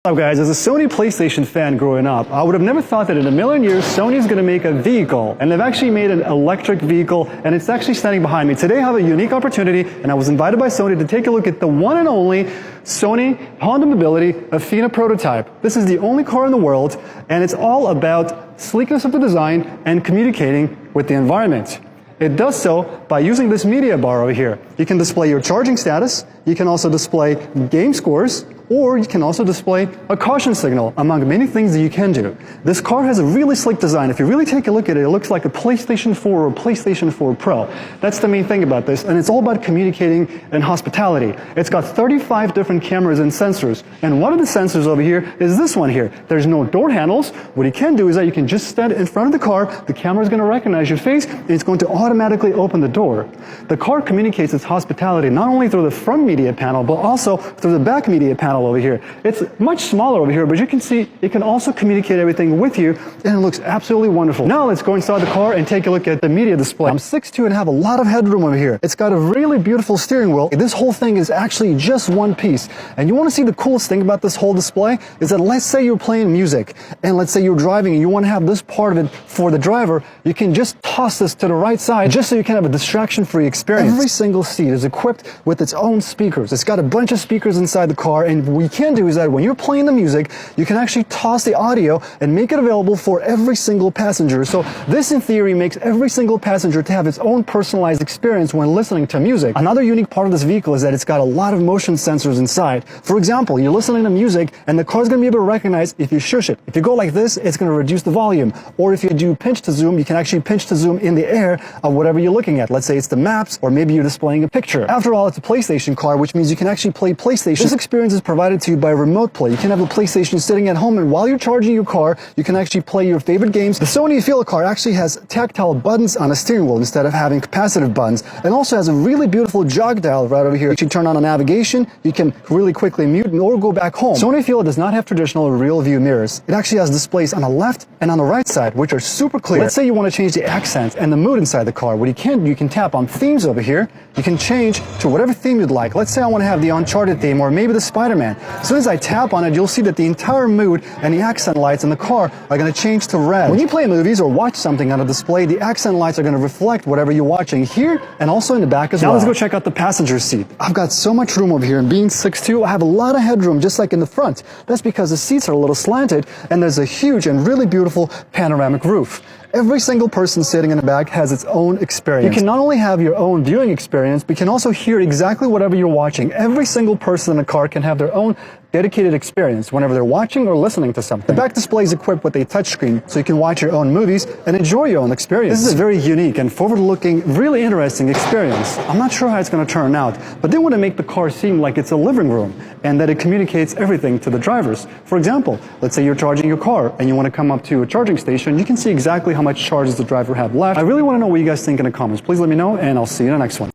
What's up guys, as a Sony PlayStation fan growing up, I would have never thought that in a million years Sony is going to make a vehicle, and they've actually made an electric vehicle, and it's actually standing behind me. Today I have a unique opportunity, and I was invited by Sony to take a look at the one and only Sony Honda Mobility Afeela prototype. This is the only car in the world, and it's all about sleekness of the design and communicating with the environment. It does so by using this media bar over here. You can display your charging status, you can also display game scores, or you can also display a caution signal, among many things that you can do. This car has a really sleek design. If you really take a look at it, it looks like a PlayStation 4 or PlayStation 4 Pro. That's the main thing about this, and it's all about communicating and hospitality. It's got 35 different cameras and sensors, and one of the sensors over here is this one here. There's no door handles. What you can do is that you can just stand in front of the car, the camera is going to recognize your face, and it's going to automatically open the door. The car communicates its hospitality not only through the front media panel, but also through the back media panel over here. It's much smaller over here, but you can see it can also communicate everything with you, and it looks absolutely wonderful. Now let's go inside the car and take a look at the media display. I'm 6'2" and have a lot of headroom over here. It's got a really beautiful steering wheel. This whole thing is actually just one piece. And you want to see the coolest thing about this whole display is that let's say you're playing music, and let's say you're driving and you want to have this part of it for the driver, you can just toss this to the right side just so you can have a distraction-free experience. Every single seat is equipped with its own speakers. It's got a bunch of speakers inside the car, and what you can do is that when you're playing the music, you can actually toss the audio and make it available for every single passenger. So this in theory makes every single passenger to have its own personalized experience when listening to music. Another unique part of this vehicle is that it's got a lot of motion sensors inside. For example, you're listening to music and the car's going to be able to recognize if you shush it. If you go like this, it's going to reduce the volume. Or if you do pinch to zoom, you can actually pinch to zoom in the air of whatever you're looking at. Let's say it's the maps, or maybe you're displaying a picture. After all, it's a PlayStation car, which means you can actually play PlayStation. This experience is provided to you by remote play. You can have a PlayStation sitting at home, and while you're charging your car, you can actually play your favorite games. The Sony Afeela car actually has tactile buttons on a steering wheel instead of having capacitive buttons, and also has a really beautiful jog dial right over here. You can turn on a navigation, you can really quickly mute or go back home. Sony Afeela does not have traditional real view mirrors. It actually has displays on the left and on the right side, which are super clear. Let's say you want to change the accent and the mood inside the car. What you can tap on themes over here. You can change to whatever theme you'd like. Let's say I want to have the Uncharted theme, or maybe the Spider-Man. As soon as I tap on it, you'll see that the entire mood and the accent lights in the car are going to change to red. When you play movies or watch something on a display, the accent lights are going to reflect whatever you're watching here and also in the back as well. Now let's go check out the passenger seat. I've got so much room over here, and being 6'2", I have a lot of headroom just like in the front. That's because the seats are a little slanted, and there's a huge and really beautiful panoramic roof. Every single person sitting in the back has its own experience. You can not only have your own viewing experience, but you can also hear exactly whatever you're watching. Every single person in the car can have their own dedicated experience whenever they're watching or listening to something. The back display is equipped with a touchscreen, so you can watch your own movies and enjoy your own experience. This is a very unique and forward-looking, really interesting experience. I'm not sure how it's going to turn out, but they want to make the car seem like it's a living room and that it communicates everything to the drivers. For example, let's say you're charging your car and you want to come up to a charging station. You can see exactly how much charge does the driver have left. I really want to know what you guys think in the comments. Please let me know, and I'll see you in the next one.